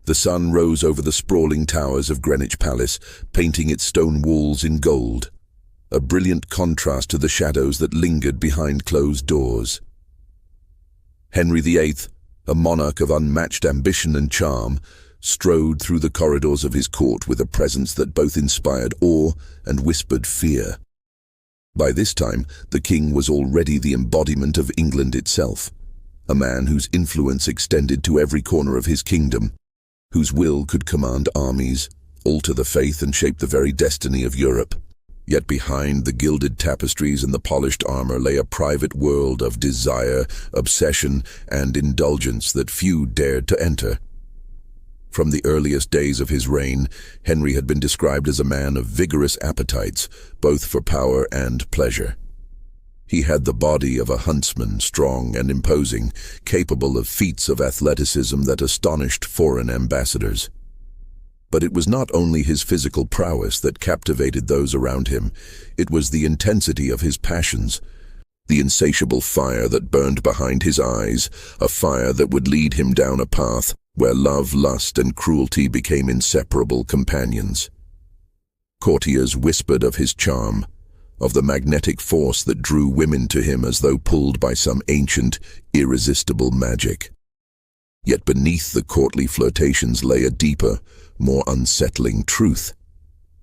The sun rose over the sprawling towers of Greenwich Palace, painting its stone walls in gold, a brilliant contrast to the shadows that lingered behind closed doors. Henry VIII, a monarch of unmatched ambition and charm, strode through the corridors of his court with a presence that both inspired awe and whispered fear. By this time, the king was already the embodiment of England itself, a man whose influence extended to every corner of his kingdom, whose will could command armies, alter the faith and shape the very destiny of Europe. Yet behind the gilded tapestries and the polished armor lay a private world of desire, obsession, and indulgence that few dared to enter. From the earliest days of his reign, Henry had been described as a man of vigorous appetites, both for power and pleasure. He had the body of a huntsman, strong and imposing, capable of feats of athleticism that astonished foreign ambassadors. But it was not only his physical prowess that captivated those around him, it was the intensity of his passions, the insatiable fire that burned behind his eyes, a fire that would lead him down a path where love, lust, and cruelty became inseparable companions. Courtiers whispered of his charm, of the magnetic force that drew women to him as though pulled by some ancient, irresistible magic. Yet beneath the courtly flirtations lay a deeper, more unsettling truth.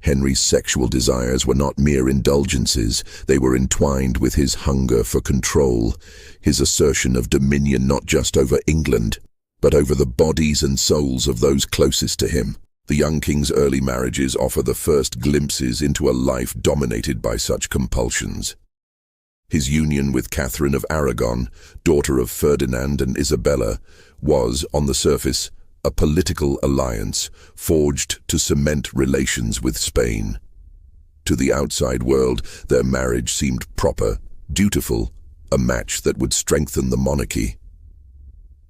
Henry's sexual desires were not mere indulgences, they were entwined with his hunger for control, his assertion of dominion not just over England, but over the bodies and souls of those closest to him. The young king's early marriages offer the first glimpses into a life dominated by such compulsions. His union with Catherine of Aragon, daughter of Ferdinand and Isabella, was, on the surface, a political alliance forged to cement relations with Spain. To the outside world, their marriage seemed proper, dutiful, a match that would strengthen the monarchy.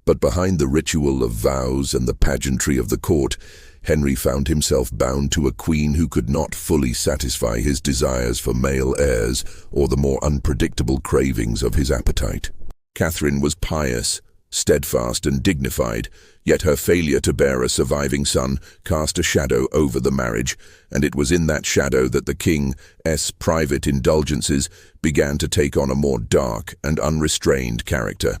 But behind the ritual of vows and the pageantry of the court, Henry found himself bound to a queen who could not fully satisfy his desires for male heirs or the more unpredictable cravings of his appetite. Catherine was pious, steadfast and dignified, yet her failure to bear a surviving son cast a shadow over the marriage, and it was in that shadow that the king's private indulgences began to take on a more dark and unrestrained character.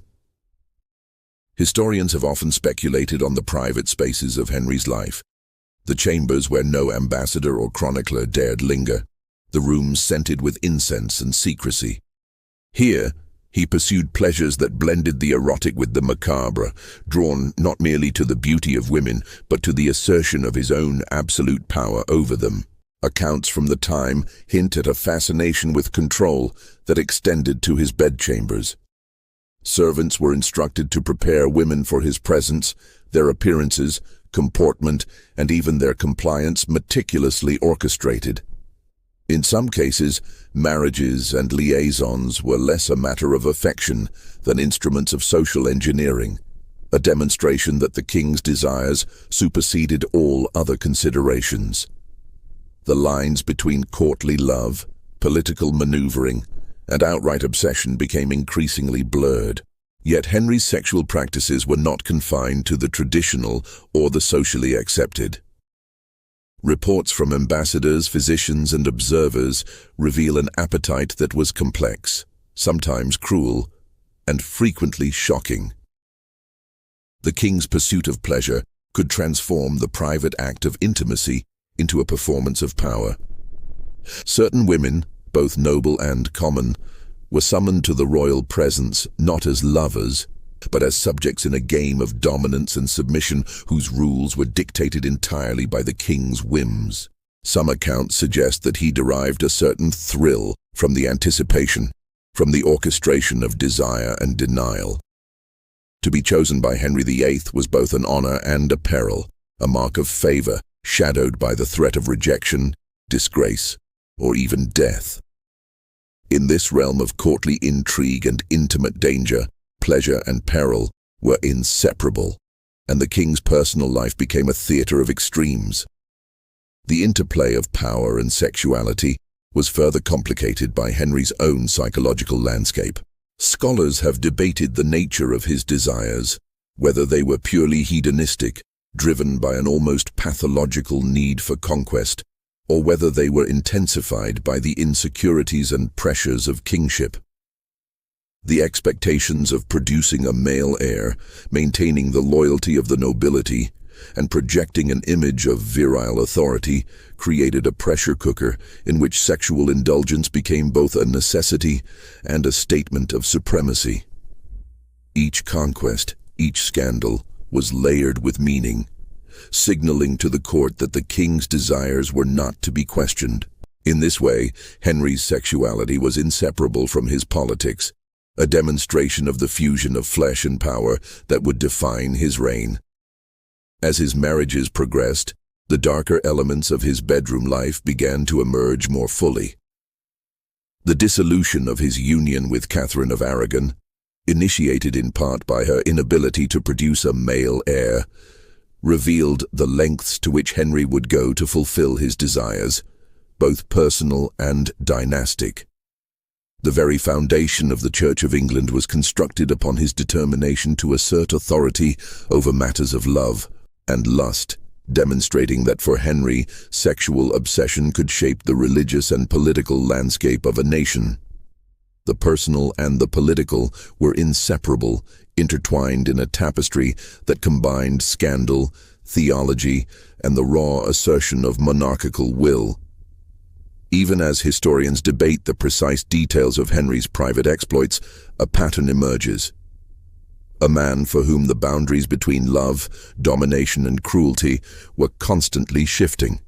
Historians have often speculated on the private spaces of Henry's life, the chambers where no ambassador or chronicler dared linger, the rooms scented with incense and secrecy. Here, he pursued pleasures that blended the erotic with the macabre, drawn not merely to the beauty of women, but to the assertion of his own absolute power over them. Accounts from the time hint at a fascination with control that extended to his bedchambers. Servants were instructed to prepare women for his presence, their appearances, comportment, and even their compliance meticulously orchestrated. In some cases, marriages and liaisons were less a matter of affection than instruments of social engineering, a demonstration that the king's desires superseded all other considerations. The lines between courtly love, political maneuvering, and outright obsession became increasingly blurred. Yet Henry's sexual practices were not confined to the traditional or the socially accepted. Reports from ambassadors, physicians, and observers reveal an appetite that was complex, sometimes cruel, and frequently shocking. The king's pursuit of pleasure could transform the private act of intimacy into a performance of power. Certain women, both noble and common, were summoned to the royal presence not as lovers, but as subjects in a game of dominance and submission whose rules were dictated entirely by the king's whims. Some accounts suggest that he derived a certain thrill from the anticipation, from the orchestration of desire and denial. To be chosen by Henry VIII was both an honor and a peril, a mark of favor shadowed by the threat of rejection, disgrace, or even death. In this realm of courtly intrigue and intimate danger, pleasure and peril were inseparable, and the king's personal life became a theater of extremes. The interplay of power and sexuality was further complicated by Henry's own psychological landscape. Scholars have debated the nature of his desires, whether they were purely hedonistic driven by an almost pathological need for conquest, or whether they were intensified by the insecurities and pressures of kingship. The expectations of producing a male heir, maintaining the loyalty of the nobility, and projecting an image of virile authority created a pressure cooker in which sexual indulgence became both a necessity and a statement of supremacy. Each conquest, each scandal, was layered with meaning, signaling to the court that the king's desires were not to be questioned. In this way, Henry's sexuality was inseparable from his politics, a demonstration of the fusion of flesh and power that would define his reign. As his marriages progressed, the darker elements of his bedroom life began to emerge more fully. The dissolution of his union with Catherine of Aragon, initiated in part by her inability to produce a male heir, revealed the lengths to which Henry would go to fulfill his desires, both personal and dynastic. The very foundation of the Church of England was constructed upon his determination to assert authority over matters of love and lust, demonstrating that for Henry, sexual obsession could shape the religious and political landscape of a nation. The personal and the political were inseparable, intertwined in a tapestry that combined scandal, theology, and the raw assertion of monarchical will. Even as historians debate the precise details of Henry's private exploits, a pattern emerges. A man for whom the boundaries between love, domination, and cruelty were constantly shifting.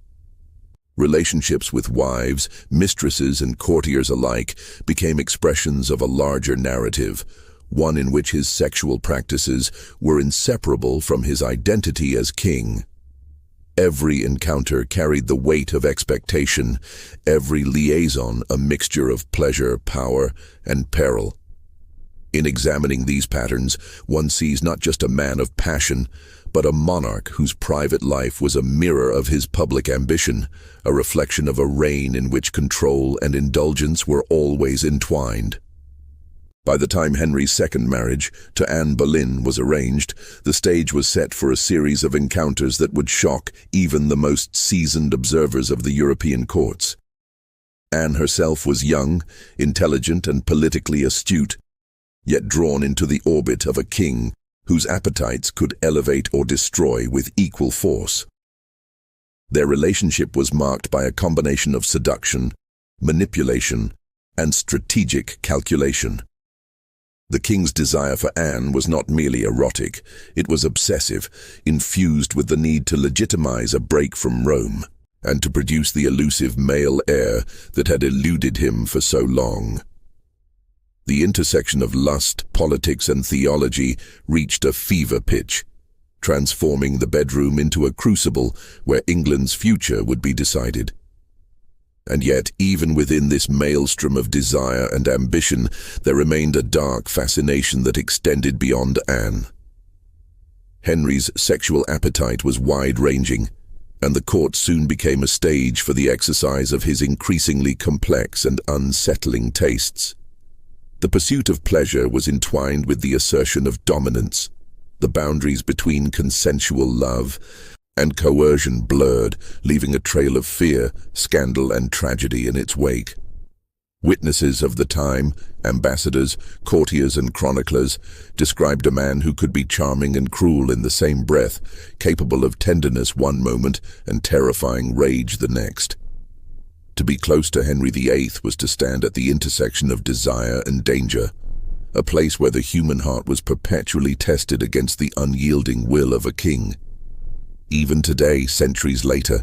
Relationships with wives, mistresses, and courtiers alike became expressions of a larger narrative, one in which his sexual practices were inseparable from his identity as king. Every encounter carried the weight of expectation, every liaison a mixture of pleasure, power, and peril. In examining these patterns, one sees not just a man of passion, but a monarch whose private life was a mirror of his public ambition, a reflection of a reign in which control and indulgence were always entwined. By the time Henry's second marriage, to Anne Boleyn, was arranged, the stage was set for a series of encounters that would shock even the most seasoned observers of the European courts. Anne herself was young, intelligent, and politically astute, yet drawn into the orbit of a king whose appetites could elevate or destroy with equal force. Their relationship was marked by a combination of seduction, manipulation, and strategic calculation. The king's desire for Anne was not merely erotic, it was obsessive, infused with the need to legitimize a break from Rome, and to produce the elusive male heir that had eluded him for so long. The intersection of lust, politics, and theology reached a fever pitch, transforming the bedroom into a crucible where England's future would be decided. And yet, even within this maelstrom of desire and ambition, there remained a dark fascination that extended beyond Anne. Henry's sexual appetite was wide-ranging, and the court soon became a stage for the exercise of his increasingly complex and unsettling tastes. The pursuit of pleasure was entwined with the assertion of dominance, the boundaries between consensual love and coercion blurred, leaving a trail of fear, scandal, and tragedy in its wake. Witnesses of the time, ambassadors, courtiers, and chroniclers, described a man who could be charming and cruel in the same breath, capable of tenderness one moment and terrifying rage the next. To be close to Henry VIII was to stand at the intersection of desire and danger, a place where the human heart was perpetually tested against the unyielding will of a king. Even today, centuries later,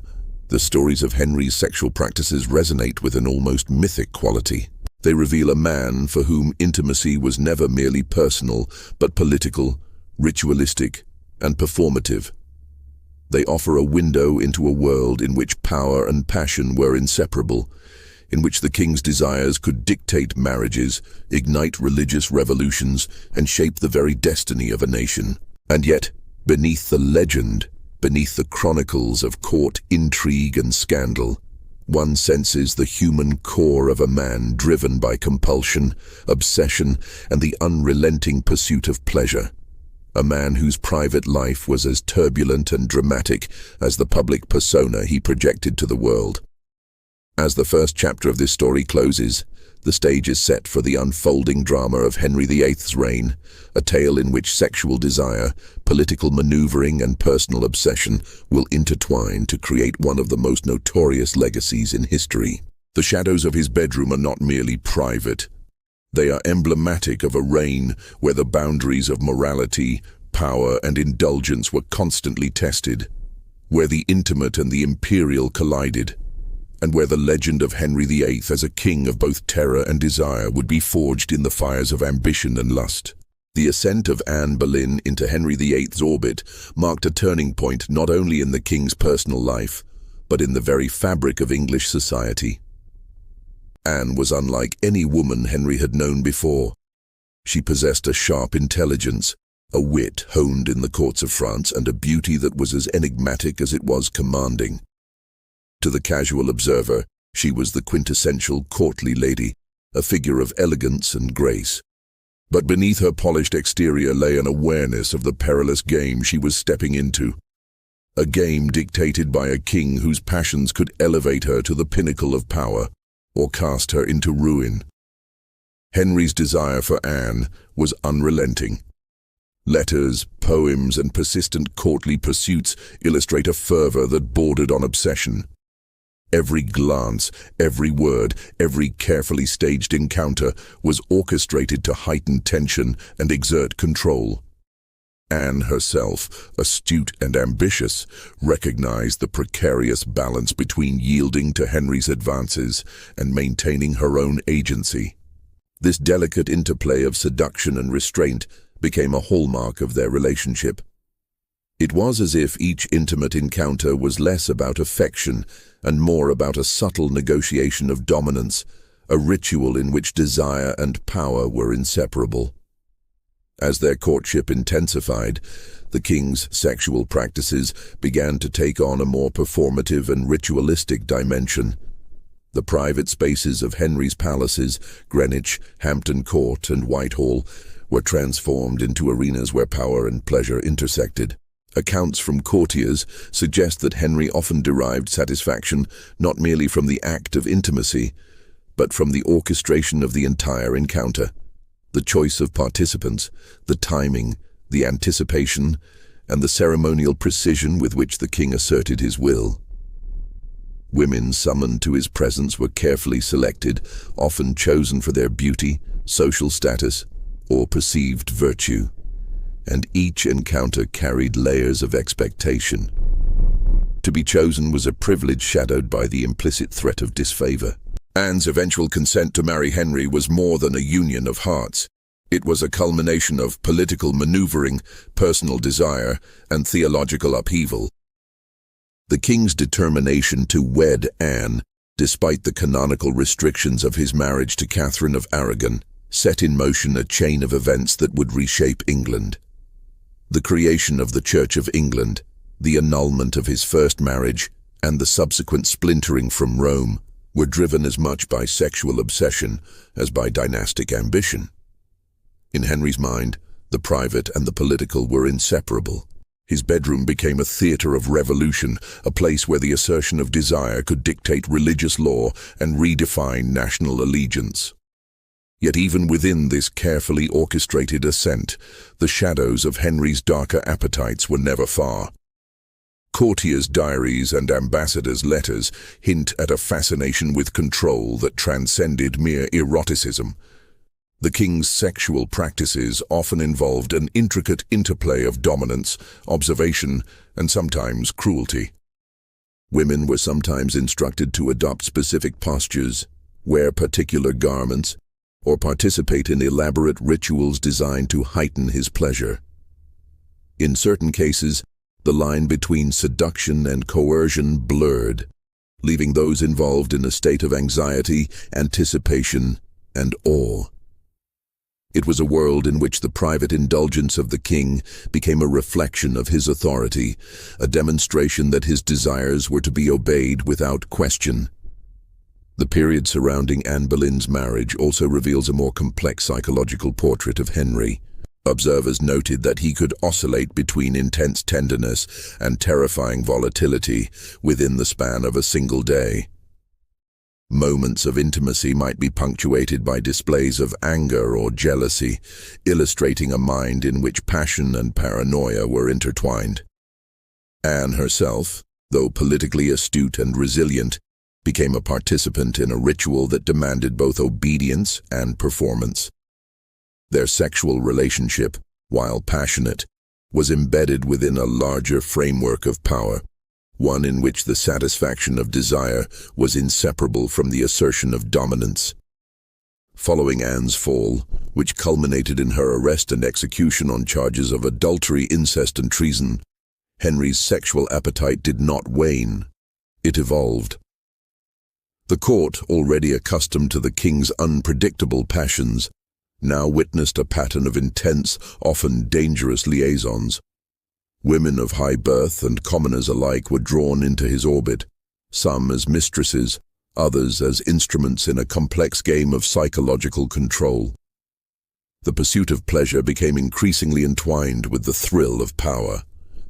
the stories of Henry's sexual practices resonate with an almost mythic quality. They reveal a man for whom intimacy was never merely personal, but political, ritualistic, and performative. They offer a window into a world in which power and passion were inseparable, in which the king's desires could dictate marriages, ignite religious revolutions, and shape the very destiny of a nation. And yet, beneath the legend, beneath the chronicles of court intrigue and scandal, one senses the human core of a man driven by compulsion, obsession, and the unrelenting pursuit of pleasure. a man whose private life was as turbulent and dramatic as the public persona he projected to the world. As the first chapter of this story closes, the stage is set for the unfolding drama of Henry VIII's reign, a tale in which sexual desire, political maneuvering, and personal obsession will intertwine to create one of the most notorious legacies in history. The shadows of his bedroom are not merely private. They are emblematic of a reign where the boundaries of morality, power, and indulgence were constantly tested, where the intimate and the imperial collided, and where the legend of Henry VIII as a king of both terror and desire would be forged in the fires of ambition and lust. The ascent of Anne Boleyn into Henry VIII's orbit marked a turning point not only in the king's personal life, but in the very fabric of English society. Anne was unlike any woman Henry had known before. She possessed a sharp intelligence, a wit honed in the courts of France, and a beauty that was as enigmatic as it was commanding. To the casual observer, she was the quintessential courtly lady, a figure of elegance and grace. But beneath her polished exterior lay an awareness of the perilous game she was stepping into. A game dictated by a king whose passions could elevate her to the pinnacle of power, or cast her into ruin. Henry's desire for Anne was unrelenting. Letters, poems, and persistent courtly pursuits illustrate a fervor that bordered on obsession. Every glance, every word, every carefully staged encounter was orchestrated to heighten tension and exert control. Anne herself, astute and ambitious, recognized the precarious balance between yielding to Henry's advances and maintaining her own agency. This delicate interplay of seduction and restraint became a hallmark of their relationship. It was as if each intimate encounter was less about affection and more about a subtle negotiation of dominance, a ritual in which desire and power were inseparable. As their courtship intensified, the king's sexual practices began to take on a more performative and ritualistic dimension. The private spaces of Henry's palaces, Greenwich, Hampton Court, and Whitehall, were transformed into arenas where power and pleasure intersected. Accounts from courtiers suggest that Henry often derived satisfaction not merely from the act of intimacy, but from the orchestration of the entire encounter. The choice of participants, the timing, the anticipation, and the ceremonial precision with which the king asserted his will. Women summoned to his presence were carefully selected, often chosen for their beauty, social status, or perceived virtue, and each encounter carried layers of expectation. To be chosen was a privilege shadowed by the implicit threat of disfavor. Anne's eventual consent to marry Henry was more than a union of hearts. It was a culmination of political maneuvering, personal desire, and theological upheaval. The king's determination to wed Anne, despite the canonical restrictions of his marriage to Catherine of Aragon, set in motion a chain of events that would reshape England. The creation of the Church of England, the annulment of his first marriage, and the subsequent splintering from Rome were driven as much by sexual obsession as by dynastic ambition. In Henry's mind, the private and the political were inseparable. His bedroom became a theater of revolution, a place where the assertion of desire could dictate religious law and redefine national allegiance. Yet even within this carefully orchestrated ascent, the shadows of Henry's darker appetites were never far. Courtiers' diaries and ambassadors' letters hint at a fascination with control that transcended mere eroticism. The king's sexual practices often involved an intricate interplay of dominance, observation, and sometimes cruelty. Women were sometimes instructed to adopt specific postures, wear particular garments, or participate in elaborate rituals designed to heighten his pleasure. In certain cases, the line between seduction and coercion blurred, leaving those involved in a state of anxiety, anticipation, and awe. It was a world in which the private indulgence of the king became a reflection of his authority, a demonstration that his desires were to be obeyed without question. The period surrounding Anne Boleyn's marriage also reveals a more complex psychological portrait of Henry. Observers noted that he could oscillate between intense tenderness and terrifying volatility within the span of a single day. Moments of intimacy might be punctuated by displays of anger or jealousy, illustrating a mind in which passion and paranoia were intertwined. Anne herself, though politically astute and resilient, became a participant in a ritual that demanded both obedience and performance. Their sexual relationship, while passionate, was embedded within a larger framework of power, one in which the satisfaction of desire was inseparable from the assertion of dominance. Following Anne's fall, which culminated in her arrest and execution on charges of adultery, incest, and treason, Henry's sexual appetite did not wane. It evolved. The court, already accustomed to the king's unpredictable passions, now witnessed a pattern of intense, often dangerous liaisons. Women of high birth and commoners alike were drawn into his orbit, some as mistresses, others as instruments in a complex game of psychological control. The pursuit of pleasure became increasingly entwined with the thrill of power,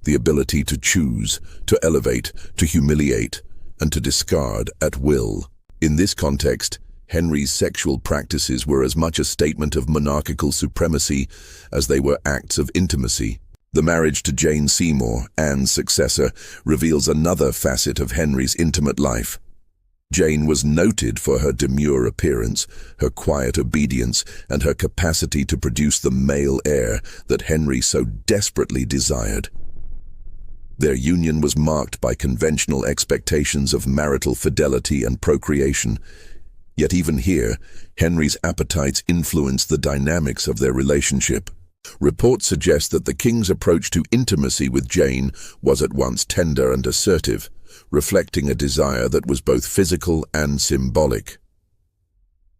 the ability to choose, to elevate, to humiliate, and to discard at will. In this context, Henry's sexual practices were as much a statement of monarchical supremacy as they were acts of intimacy. The marriage to Jane Seymour, Anne's successor, reveals another facet of Henry's intimate life. Jane was noted for her demure appearance, her quiet obedience, and her capacity to produce the male heir that Henry so desperately desired. Their union was marked by conventional expectations of marital fidelity and procreation. Yet even here, Henry's appetites influenced the dynamics of their relationship. Reports suggest that the king's approach to intimacy with Jane was at once tender and assertive, reflecting a desire that was both physical and symbolic.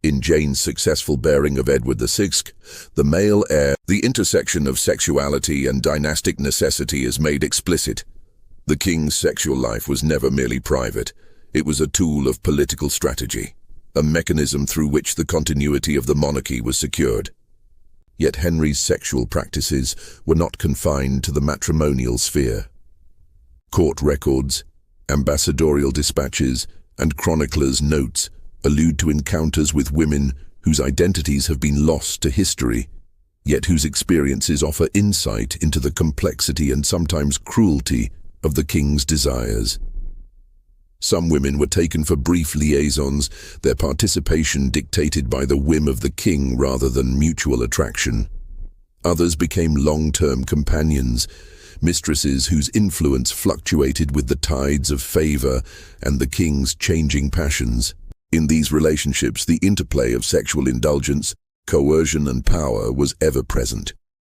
In Jane's successful bearing of Edward VI, the male heir, the intersection of sexuality and dynastic necessity is made explicit. The king's sexual life was never merely private. It was a tool of political strategy, a mechanism through which the continuity of the monarchy was secured. Yet Henry's sexual practices were not confined to the matrimonial sphere. Court records, ambassadorial dispatches, and chroniclers' notes allude to encounters with women whose identities have been lost to history, yet whose experiences offer insight into the complexity and sometimes cruelty of the king's desires. Some women were taken for brief liaisons, their participation dictated by the whim of the king rather than mutual attraction. Others became long-term companions, mistresses whose influence fluctuated with the tides of favor and the king's changing passions. In these relationships, the interplay of sexual indulgence, coercion, and power was ever present,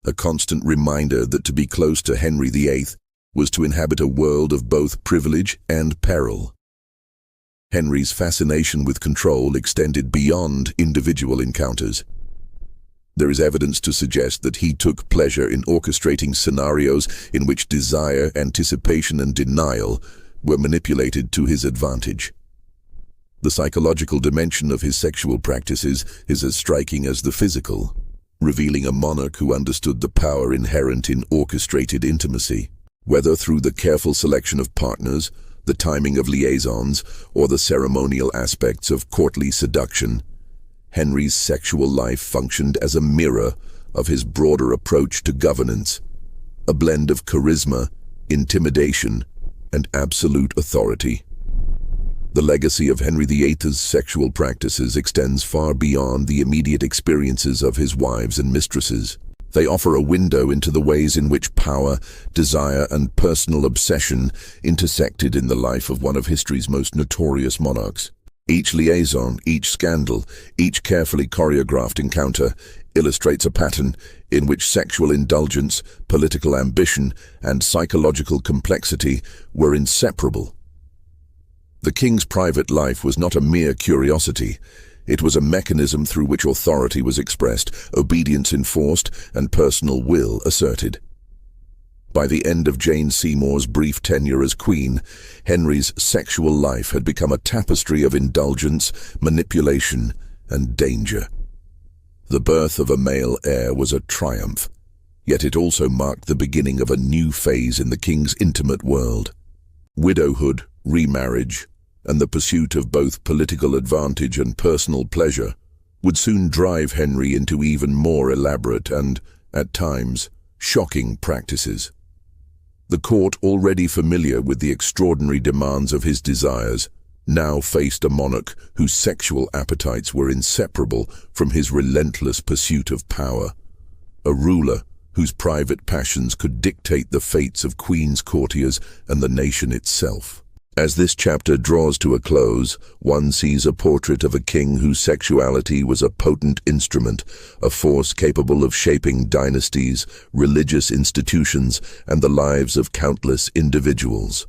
a constant reminder that to be close to Henry VIII was to inhabit a world of both privilege and peril. Henry's fascination with control extended beyond individual encounters. There is evidence to suggest that he took pleasure in orchestrating scenarios in which desire, anticipation, and denial were manipulated to his advantage. The psychological dimension of his sexual practices is as striking as the physical, revealing a monarch who understood the power inherent in orchestrated intimacy. Whether through the careful selection of partners, the timing of liaisons, or the ceremonial aspects of courtly seduction, Henry's sexual life functioned as a mirror of his broader approach to governance, a blend of charisma, intimidation, and absolute authority. The legacy of Henry VIII's sexual practices extends far beyond the immediate experiences of his wives and mistresses. They offer a window into the ways in which power, desire, and personal obsession intersected in the life of one of history's most notorious monarchs. Each liaison, each scandal, each carefully choreographed encounter illustrates a pattern in which sexual indulgence, political ambition, and psychological complexity were inseparable. The king's private life was not a mere curiosity. It was a mechanism through which authority was expressed, obedience enforced, and personal will asserted. By the end of Jane Seymour's brief tenure as queen, Henry's sexual life had become a tapestry of indulgence, manipulation, and danger. The birth of a male heir was a triumph, Yet it also marked the beginning of a new phase in the king's intimate world. Widowhood, remarriage, and the pursuit of both political advantage and personal pleasure would soon drive Henry into even more elaborate and, at times, shocking practices. The court, already familiar with the extraordinary demands of his desires, now faced a monarch whose sexual appetites were inseparable from his relentless pursuit of power, a ruler whose private passions could dictate the fates of queen's courtiers and the nation itself. As this chapter draws to a close, one sees a portrait of a king whose sexuality was a potent instrument, a force capable of shaping dynasties, religious institutions, and the lives of countless individuals.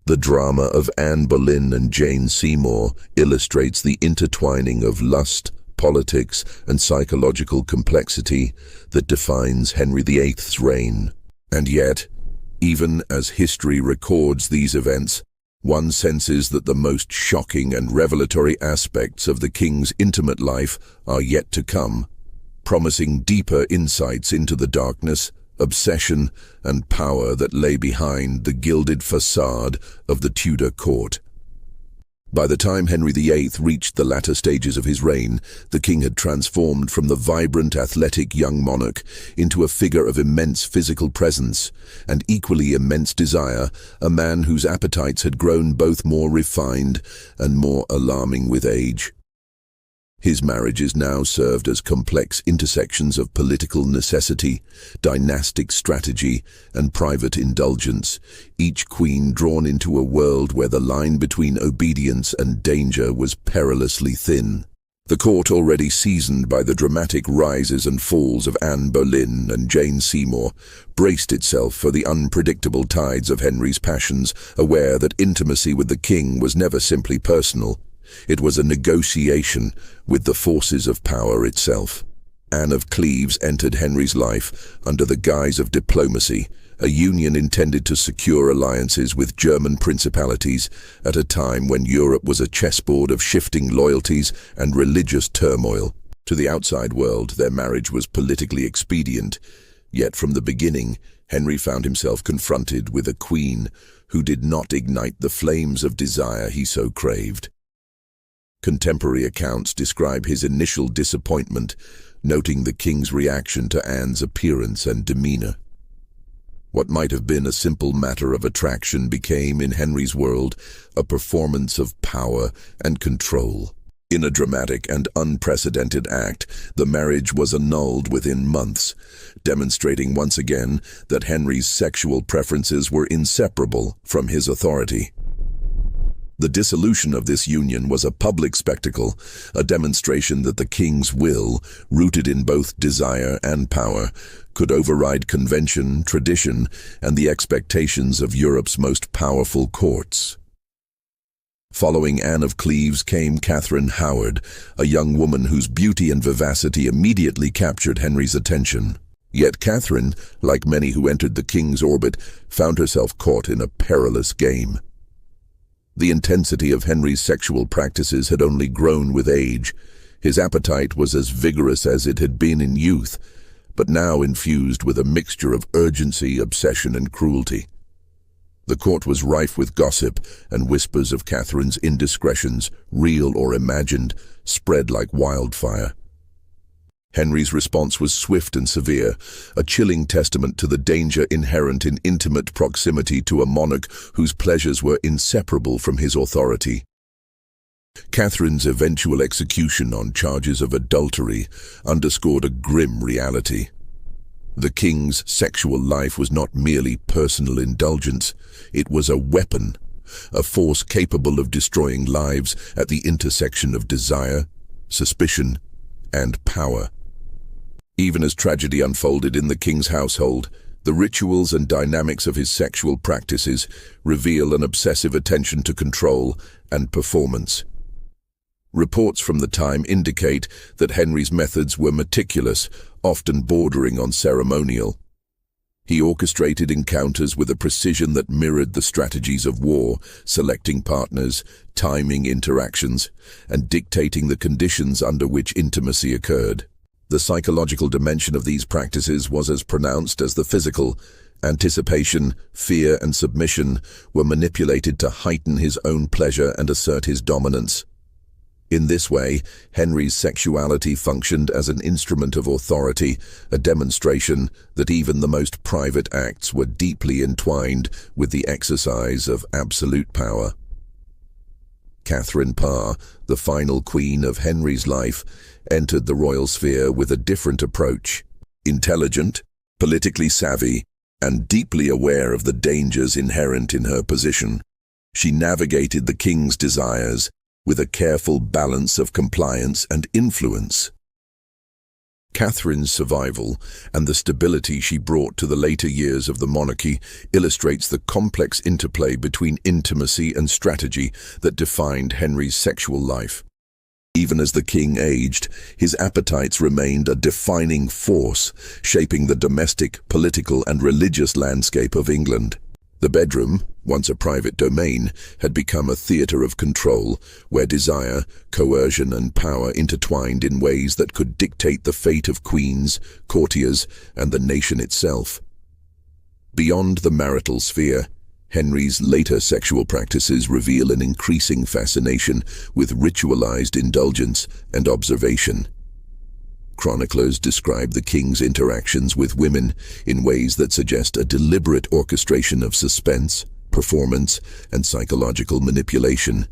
The drama of Anne Boleyn and Jane Seymour illustrates the intertwining of lust, politics, and psychological complexity that defines Henry VIII's reign. And yet, even as history records these events, one senses that the most shocking and revelatory aspects of the king's intimate life are yet to come, promising deeper insights into the darkness, obsession, and power that lay behind the gilded facade of the Tudor court. By the time Henry VIII reached the latter stages of his reign, the king had transformed from the vibrant, athletic young monarch into a figure of immense physical presence and equally immense desire, a man whose appetites had grown both more refined and more alarming with age. His marriages now served as complex intersections of political necessity, dynastic strategy, and private indulgence, each queen drawn into a world where the line between obedience and danger was perilously thin. The court, already seasoned by the dramatic rises and falls of Anne Boleyn and Jane Seymour, braced itself for the unpredictable tides of Henry's passions, aware that intimacy with the king was never simply personal. It was a negotiation with the forces of power itself. Anne of Cleves entered Henry's life under the guise of diplomacy, a union intended to secure alliances with German principalities at a time when Europe was a chessboard of shifting loyalties and religious turmoil. To the outside world, their marriage was politically expedient, yet from the beginning, Henry found himself confronted with a queen who did not ignite the flames of desire he so craved. Contemporary accounts describe his initial disappointment, noting the king's reaction to Anne's appearance and demeanor. What might have been a simple matter of attraction became, in Henry's world, a performance of power and control. In a dramatic and unprecedented act, the marriage was annulled within months, demonstrating once again that Henry's sexual preferences were inseparable from his authority. The dissolution of this union was a public spectacle, a demonstration that the king's will, rooted in both desire and power, could override convention, tradition, and the expectations of Europe's most powerful courts. Following Anne of Cleves came Catherine Howard, a young woman whose beauty and vivacity immediately captured Henry's attention. Yet Catherine, like many who entered the king's orbit, found herself caught in a perilous game. The intensity of Henry's sexual practices had only grown with age. His appetite was as vigorous as it had been in youth, but now infused with a mixture of urgency, obsession, and cruelty. The court was rife with gossip, and whispers of Catherine's indiscretions, real or imagined, spread like wildfire. Henry's response was swift and severe, a chilling testament to the danger inherent in intimate proximity to a monarch whose pleasures were inseparable from his authority. Catherine's eventual execution on charges of adultery underscored a grim reality. The king's sexual life was not merely personal indulgence, it was a weapon, a force capable of destroying lives at the intersection of desire, suspicion, and power. Even as tragedy unfolded in the king's household, the rituals and dynamics of his sexual practices reveal an obsessive attention to control and performance. Reports from the time indicate that Henry's methods were meticulous, often bordering on ceremonial. He orchestrated encounters with a precision that mirrored the strategies of war, selecting partners, timing interactions, and dictating the conditions under which intimacy occurred. The psychological dimension of these practices was as pronounced as the physical. Anticipation, fear, and submission were manipulated to heighten his own pleasure and assert his dominance. In this way, Henry's sexuality functioned as an instrument of authority, a demonstration that even the most private acts were deeply entwined with the exercise of absolute power. Catherine Parr, the final queen of Henry's life, entered the royal sphere with a different approach. Intelligent, politically savvy, and deeply aware of the dangers inherent in her position, she navigated the king's desires with a careful balance of compliance and influence. Catherine's survival and the stability she brought to the later years of the monarchy illustrates the complex interplay between intimacy and strategy that defined Henry's sexual life. Even as the king aged, his appetites remained a defining force, shaping the domestic, political, and religious landscape of England. The bedroom, once a private domain, had become a theatre of control, where desire, coercion, and power intertwined in ways that could dictate the fate of queens, courtiers, and the nation itself. Beyond the marital sphere, Henry's later sexual practices reveal an increasing fascination with ritualized indulgence and observation. Chroniclers describe the king's interactions with women in ways that suggest a deliberate orchestration of suspense, performance, and psychological manipulation.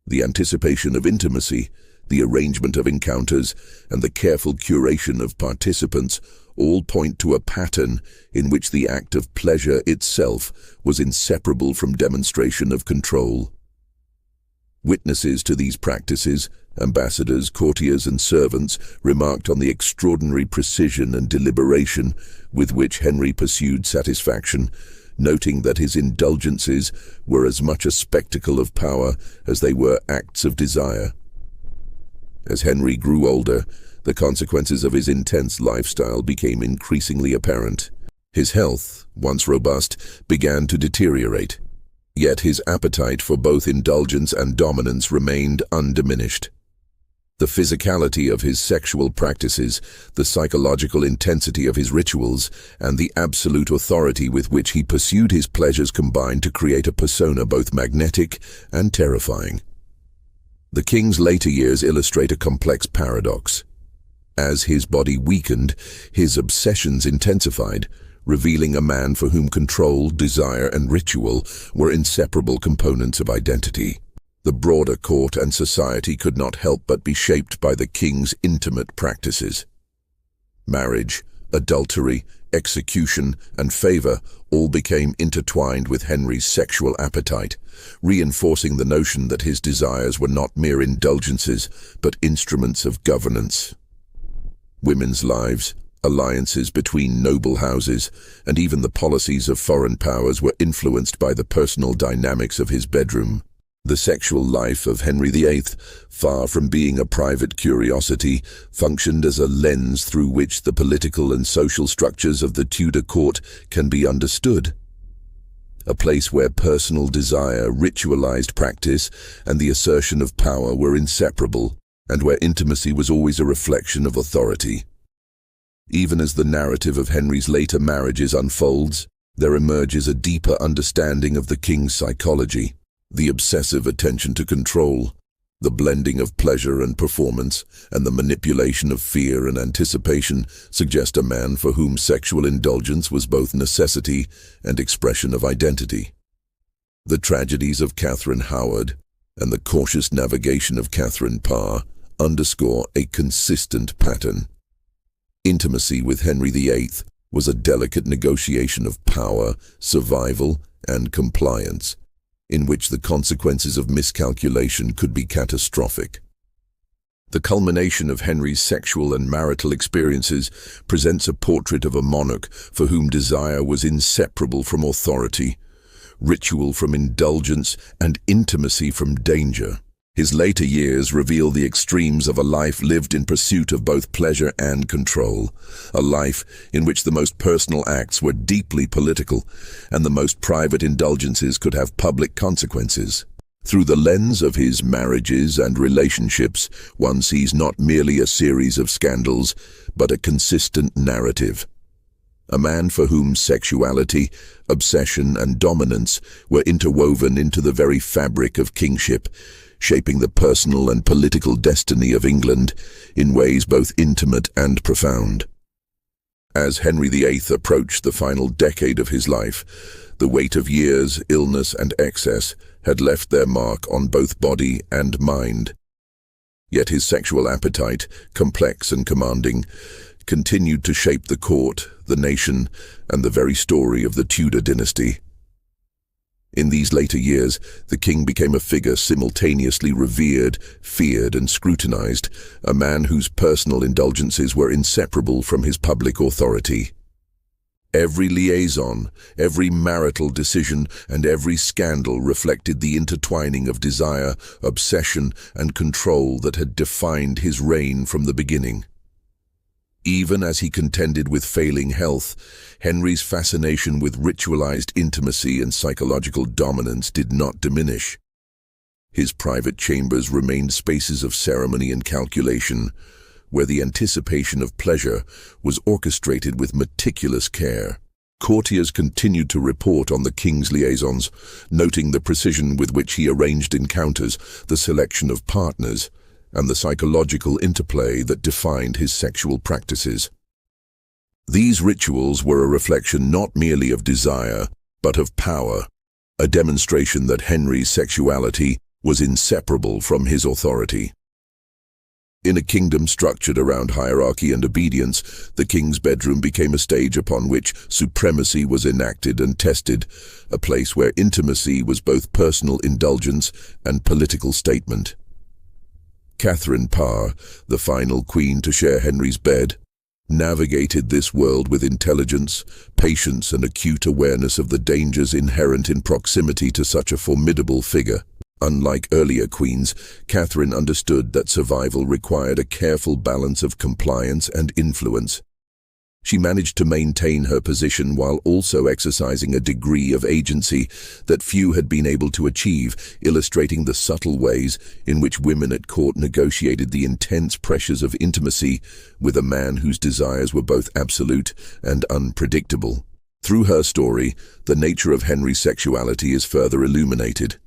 The anticipation of intimacy, the arrangement of encounters, and the careful curation of participants all point to a pattern in which the act of pleasure itself was inseparable from demonstration of control. Witnesses to these practices, ambassadors, courtiers, and servants, remarked on the extraordinary precision and deliberation with which Henry pursued satisfaction, noting that his indulgences were as much a spectacle of power as they were acts of desire. As Henry grew older, the consequences of his intense lifestyle became increasingly apparent. His health, once robust, began to deteriorate. Yet his appetite for both indulgence and dominance remained undiminished. The physicality of his sexual practices, the psychological intensity of his rituals, and the absolute authority with which he pursued his pleasures combined to create a persona both magnetic and terrifying. The king's later years illustrate a complex paradox. As his body weakened, his obsessions intensified, revealing a man for whom control, desire, and ritual were inseparable components of identity. The broader court and society could not help but be shaped by the king's intimate practices. Marriage, adultery, execution, and favor all became intertwined with Henry's sexual appetite, reinforcing the notion that his desires were not mere indulgences, but instruments of governance. Women's lives, alliances between noble houses, and even the policies of foreign powers were influenced by the personal dynamics of his bedroom. The sexual life of Henry VIII, far from being a private curiosity, functioned as a lens through which the political and social structures of the Tudor court can be understood. A place where personal desire, ritualized practice, and the assertion of power were inseparable, and where intimacy was always a reflection of authority. Even as the narrative of Henry's later marriages unfolds, there emerges a deeper understanding of the king's psychology. The obsessive attention to control, the blending of pleasure and performance, and the manipulation of fear and anticipation suggest a man for whom sexual indulgence was both necessity and expression of identity. The tragedies of Catherine Howard and the cautious navigation of Catherine Parr underscore a consistent pattern. Intimacy with Henry VIII was a delicate negotiation of power, survival, and compliance, in which the consequences of miscalculation could be catastrophic. The culmination of Henry's sexual and marital experiences presents a portrait of a monarch for whom desire was inseparable from authority, ritual from indulgence, and intimacy from danger. His later years reveal the extremes of a life lived in pursuit of both pleasure and control, a life in which the most personal acts were deeply political and the most private indulgences could have public consequences. Through the lens of his marriages and relationships, one sees not merely a series of scandals, but a consistent narrative. A man for whom sexuality, obsession, and dominance were interwoven into the very fabric of kingship, shaping the personal and political destiny of England in ways both intimate and profound. As Henry VIII approached the final decade of his life, the weight of years, illness, and excess had left their mark on both body and mind. Yet his sexual appetite, complex and commanding, continued to shape the court, the nation, and the very story of the Tudor dynasty. In these later years, the king became a figure simultaneously revered, feared, and scrutinized, a man whose personal indulgences were inseparable from his public authority. Every liaison, every marital decision, and every scandal reflected the intertwining of desire, obsession, and control that had defined his reign from the beginning. Even as he contended with failing health, Henry's fascination with ritualized intimacy and psychological dominance did not diminish. His private chambers remained spaces of ceremony and calculation, where the anticipation of pleasure was orchestrated with meticulous care. Courtiers continued to report on the king's liaisons, noting the precision with which he arranged encounters, the selection of partners, and the psychological interplay that defined his sexual practices. These rituals were a reflection not merely of desire, but of power, a demonstration that Henry's sexuality was inseparable from his authority. In a kingdom structured around hierarchy and obedience, the king's bedroom became a stage upon which supremacy was enacted and tested, a place where intimacy was both personal indulgence and political statement. Catherine Parr, the final queen to share Henry's bed, navigated this world with intelligence, patience, and acute awareness of the dangers inherent in proximity to such a formidable figure. Unlike earlier queens, Catherine understood that survival required a careful balance of compliance and influence. She managed to maintain her position while also exercising a degree of agency that few had been able to achieve, illustrating the subtle ways in which women at court negotiated the intense pressures of intimacy with a man whose desires were both absolute and unpredictable. Through her story, the nature of Henry's sexuality is further illuminated.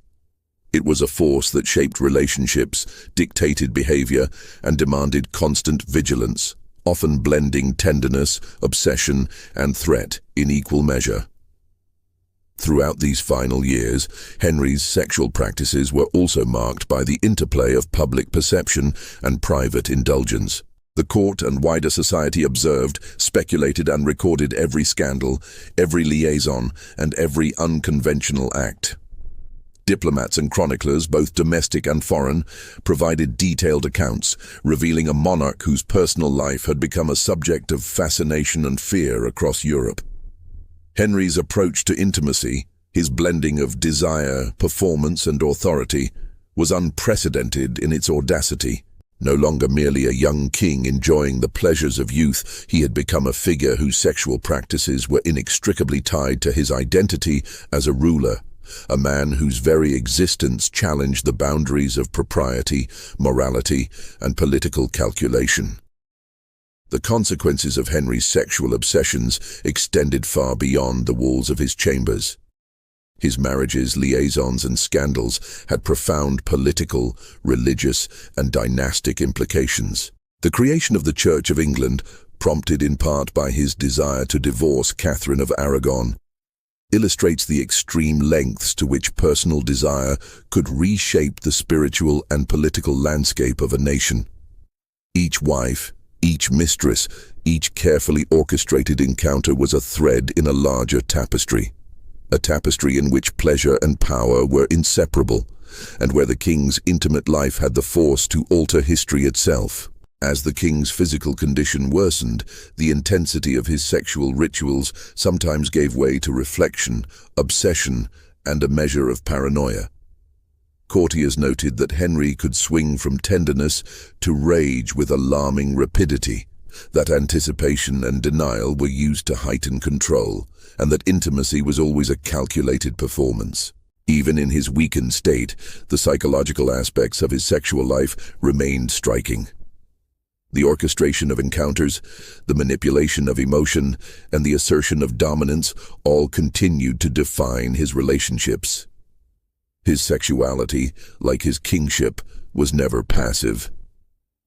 It was a force that shaped relationships, dictated behavior, and demanded constant vigilance, often blending tenderness, obsession, and threat in equal measure. Throughout these final years, Henry's sexual practices were also marked by the interplay of public perception and private indulgence. The court and wider society observed, speculated, and recorded every scandal, every liaison, and every unconventional act. Diplomats and chroniclers, both domestic and foreign, provided detailed accounts, revealing a monarch whose personal life had become a subject of fascination and fear across Europe. Henry's approach to intimacy, his blending of desire, performance, and authority, was unprecedented in its audacity. No longer merely a young king enjoying the pleasures of youth, he had become a figure whose sexual practices were inextricably tied to his identity as a ruler, a man whose very existence challenged the boundaries of propriety, morality, and political calculation. The consequences of Henry's sexual obsessions extended far beyond the walls of his chambers. His marriages, liaisons, and scandals had profound political, religious, and dynastic implications. The creation of the Church of England, prompted in part by his desire to divorce Catherine of Aragon, illustrates the extreme lengths to which personal desire could reshape the spiritual and political landscape of a nation. Each wife, each mistress, each carefully orchestrated encounter was a thread in a larger tapestry. A tapestry in which pleasure and power were inseparable, and where the king's intimate life had the force to alter history itself. As the king's physical condition worsened, the intensity of his sexual rituals sometimes gave way to reflection, obsession, and a measure of paranoia. Courtiers noted that Henry could swing from tenderness to rage with alarming rapidity, that anticipation and denial were used to heighten control, and that intimacy was always a calculated performance. Even in his weakened state, the psychological aspects of his sexual life remained striking. The orchestration of encounters, the manipulation of emotion, and the assertion of dominance all continued to define his relationships. His sexuality, like his kingship, was never passive.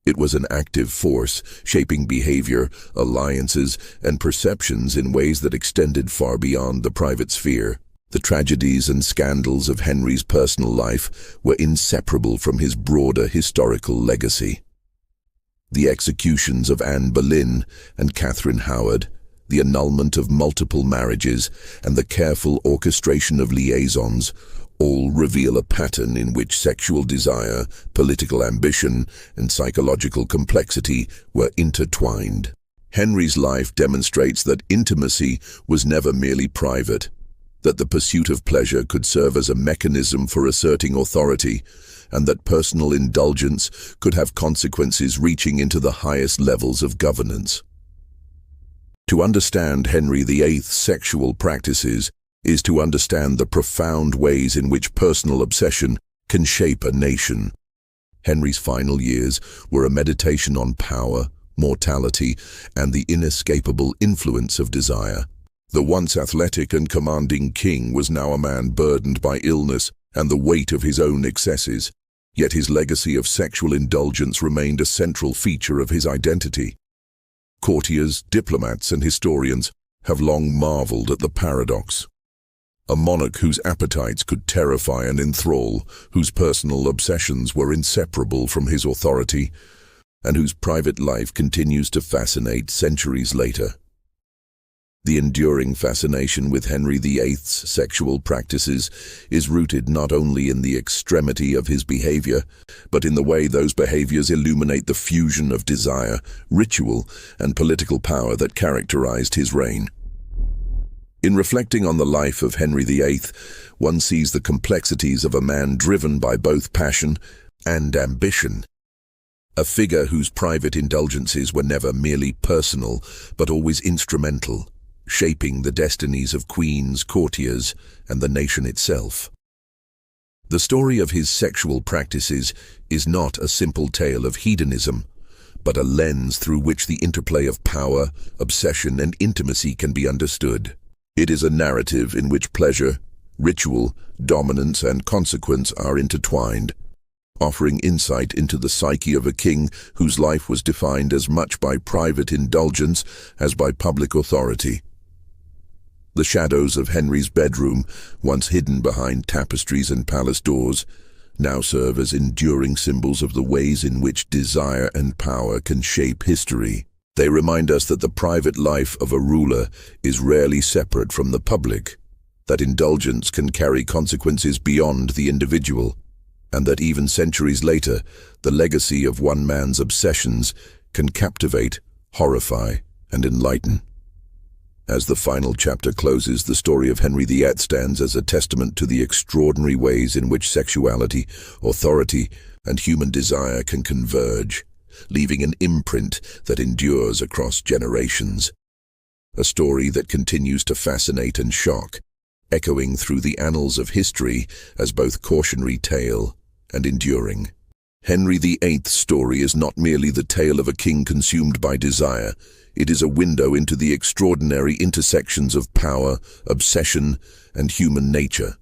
It was an active force, shaping behavior, alliances, and perceptions in ways that extended far beyond the private sphere. The tragedies and scandals of Henry's personal life were inseparable from his broader historical legacy. The executions of Anne Boleyn and Catherine Howard, the annulment of multiple marriages, and the careful orchestration of liaisons all reveal a pattern in which sexual desire, political ambition, and psychological complexity were intertwined. Henry's life demonstrates that intimacy was never merely private, that the pursuit of pleasure could serve as a mechanism for asserting authority, and that personal indulgence could have consequences reaching into the highest levels of governance. To understand Henry VIII's sexual practices is to understand the profound ways in which personal obsession can shape a nation. Henry's final years were a meditation on power, mortality, and the inescapable influence of desire. The once athletic and commanding king was now a man burdened by illness and the weight of his own excesses, yet his legacy of sexual indulgence remained a central feature of his identity. Courtiers, diplomats, and historians have long marveled at the paradox. A monarch whose appetites could terrify and enthrall, whose personal obsessions were inseparable from his authority, and whose private life continues to fascinate centuries later. The enduring fascination with Henry VIII's sexual practices is rooted not only in the extremity of his behavior, but in the way those behaviors illuminate the fusion of desire, ritual, and political power that characterized his reign. In reflecting on the life of Henry VIII, one sees the complexities of a man driven by both passion and ambition. A figure whose private indulgences were never merely personal, but always instrumental, shaping the destinies of queens, courtiers, and the nation itself. The story of his sexual practices is not a simple tale of hedonism, but a lens through which the interplay of power, obsession, and intimacy can be understood. It is a narrative in which pleasure, ritual, dominance, and consequence are intertwined, offering insight into the psyche of a king whose life was defined as much by private indulgence as by public authority. The shadows of Henry's bedroom, once hidden behind tapestries and palace doors, now serve as enduring symbols of the ways in which desire and power can shape history. They remind us that the private life of a ruler is rarely separate from the public, that indulgence can carry consequences beyond the individual, and that even centuries later, the legacy of one man's obsessions can captivate, horrify, and enlighten. As the final chapter closes, the story of Henry VIII stands as a testament to the extraordinary ways in which sexuality, authority, and human desire can converge, leaving an imprint that endures across generations. A story that continues to fascinate and shock, echoing through the annals of history as both cautionary tale and enduring. Henry VIII's story is not merely the tale of a king consumed by desire. It is a window into the extraordinary intersections of power, obsession, and human nature.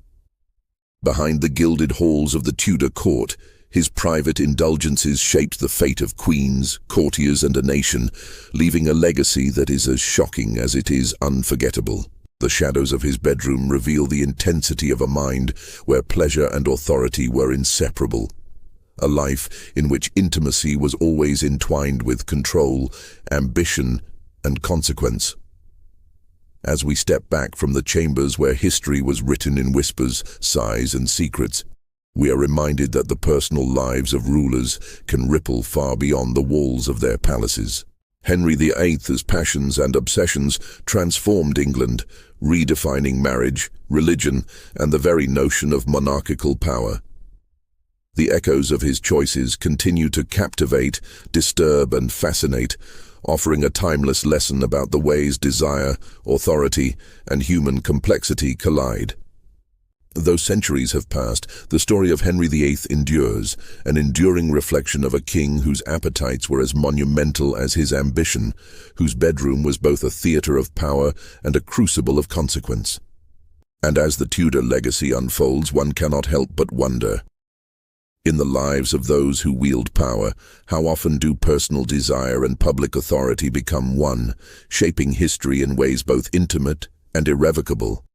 Behind the gilded halls of the Tudor court, his private indulgences shaped the fate of queens, courtiers, and a nation, leaving a legacy that is as shocking as it is unforgettable. The shadows of his bedroom reveal the intensity of a mind where pleasure and authority were inseparable. A life in which intimacy was always entwined with control, ambition, and consequence. As we step back from the chambers where history was written in whispers, sighs, and secrets, we are reminded that the personal lives of rulers can ripple far beyond the walls of their palaces. Henry VIII's passions and obsessions transformed England, redefining marriage, religion, and the very notion of monarchical power. The echoes of his choices continue to captivate, disturb, and fascinate, offering a timeless lesson about the ways desire, authority, and human complexity collide. Though centuries have passed, the story of Henry VIII endures, an enduring reflection of a king whose appetites were as monumental as his ambition, whose bedroom was both a theatre of power and a crucible of consequence. And as the Tudor legacy unfolds, one cannot help but wonder. In the lives of those who wield power, how often do personal desire and public authority become one, shaping history in ways both intimate and irrevocable?